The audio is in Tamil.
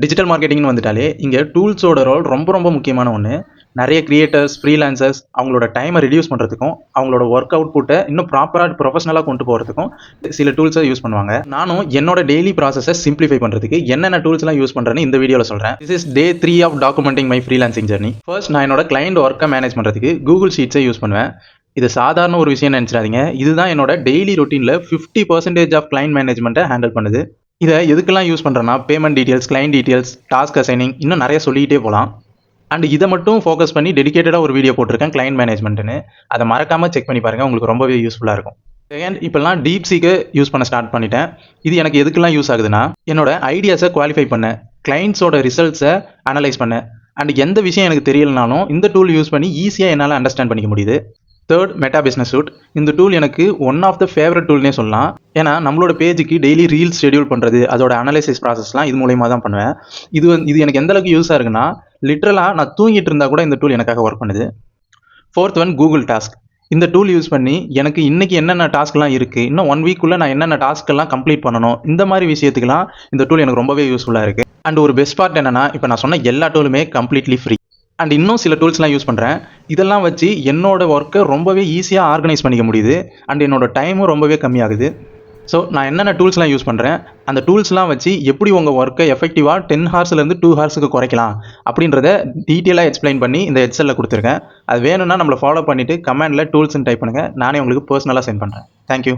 டிஜிட்டல் மார்க்கெட்டிங்னு வந்துட்டாலே இங்கே டூல்ஸோட ரோல் ரொம்ப ரொம்ப முக்கியமான ஒன்று. நிறைய கிரியேட்டர்ஸ், ஃப்ரீலான்சர்ஸ் அவங்களோட டைமை ரிடியூஸ் பண்ணுறதுக்கும் அவங்களோட ஒர்க் அவுட்புட்டை இன்னும் ப்ராப்பராக ப்ரொஃபஷனலாக கொண்டு போகிறதுக்கும் சில டூல்ஸை யூஸ் பண்ணுவாங்க. நானும் என்னோட டெய்லி ப்ராசஸை சிம்பிளிஃபை பண்ணுறதுக்கு என்னென்ன டூல்ஸ்லாம் யூஸ் பண்ணுறேன்னு இந்த வீடியோவில் சொல்கிறேன். This is Day 3 of documenting my freelancing journey. First, நான் என்னோட கிளைண்ட் ஒர்க்கை மேனேஜ் பண்ணுறதுக்கு கூகுள் ஷீட்ஸை யூஸ் பண்ணுவேன். இது சாதாரண ஒரு விஷயம் நினச்சிடாதீங்க. இதுதான் என்னோட டெய்லி ரொட்டீனில் 50% ஆஃப் கிளைண்ட் மேனேஜ்மெண்ட்டை ஹேண்டில் பண்ணுது. இதை எதுக்கெல்லாம் யூஸ் பண்ணுறேன்னா, payment details, client details, task assigning, இன்னும் நிறைய சொல்லிகிட்டே போகலாம். அண்ட் இதை மட்டும் ஃபோக்கஸ் பண்ணி டெடிகேட்டடாக ஒரு வீடியோ போட்டிருக்கேன் கிளைண்ட் மேனேஜ்மெண்ட்டுன்னு. அதை மறக்காமல் செக் பண்ணி பாருங்கள், உங்களுக்கு ரொம்பவே யூஸ்ஃபுல்லாக இருக்கும். செகண்ட், இப்போல்லாம் டீப்சீக்கை யூஸ் பண்ண ஸ்டார்ட் பண்ணிட்டேன். இது எனக்கு எதுக்கெல்லாம் யூஸ் ஆகுதுன்னா, என்னோட ஐடியாஸை குவாலிஃபை பண்ண, கிளைண்ட்ஸோட ரிசல்ட்ஸை அனலைஸ் பண்ண, அண்ட் எந்த விஷயம் எனக்கு தெரியலனாலும் இந்த டூல் யூஸ் பண்ணி ஈஸியாக என்னால் அண்டர்ஸ்டாண்ட் பண்ணிக்க முடியுது. Third, Meta business suite. இந்த டூல் எனக்கு ஒன் ஆஃப் த ஃபேவரட் டூல்னே சொல்லலாம். ஏன்னா நம்மளோட பேஜுக்கு டெய்லி ரீல்ஸ் ஷெடியூல் பண்ணுறது, அதோட அனலைசிஸ் ப்ராசஸ்லாம் இது மூலயமா தான் பண்ணுவேன். இது எனக்கு எந்த அளவுக்கு யூஸாக இருக்குன்னா, லிட்ரலாக நான் தூங்கிட்டு இருந்தால் கூட இந்த டூல் எனக்காக ஒர்க் பண்ணுது. Fourth one, Google task. இந்த டூல் யூஸ் பண்ணி எனக்கு இன்றைக்கி என்னென்ன டாஸ்க்லாம் இருக்குது, இன்னும் 1 வீக்குள்ளே நான் என்னென்ன டாஸ்க்கெல்லாம் கம்ப்ளீட் பண்ணணும், இந்த மாதிரி விஷயத்துக்குலாம் இந்த டூல் எனக்கு ரொம்பவே யூஸ்ஃபுல்லாக இருக்குது. அண்ட் ஒரு பெஸ்ட் பார்ட் என்னென்னா, இப்போ நான் சொன்ன எல்லா டூலுமே கம்ப்ளீட்லி ஃப்ரீ. அண்ட் இன்னும் சில டூல்ஸ்லாம் யூஸ் பண்ணுறேன். இதெல்லாம் வச்சு என்னோட ஒர்க்கை ரொம்பவே ஈஸியாக ஆர்கனைஸ் பண்ணிக்க முடியுது. அண்ட் என்னோட டைமும் ரொம்பவே கம்மியாகுது. ஸோ நான் என்னென்ன டூல்ஸ்லாம் யூஸ் பண்ணுறேன், அந்த டூல்ஸ்லாம் வச்சு எப்படி உங்கள் ஒர்க்கை எஃபெக்டிவாக 10 ஹார்ஸ்லேருந்து 2 ஹார்ஸுக்கு குறைக்கலாம் அப்படின்றத டீட்டெயிலாக எக்ஸ்பிளைன் பண்ணி இந்த எக்ஸலில் கொடுத்துருக்கேன். அது வேணும்னா நம்மளை ஃபாலோ பண்ணிவிட்டு கமெண்டில் டூல்ஸ்ன்னு டைப் பண்ணுங்கள். நானே உங்களுக்கு பர்சனலாக சென்ட் பண்ணுறேன். தேங்க்யூ.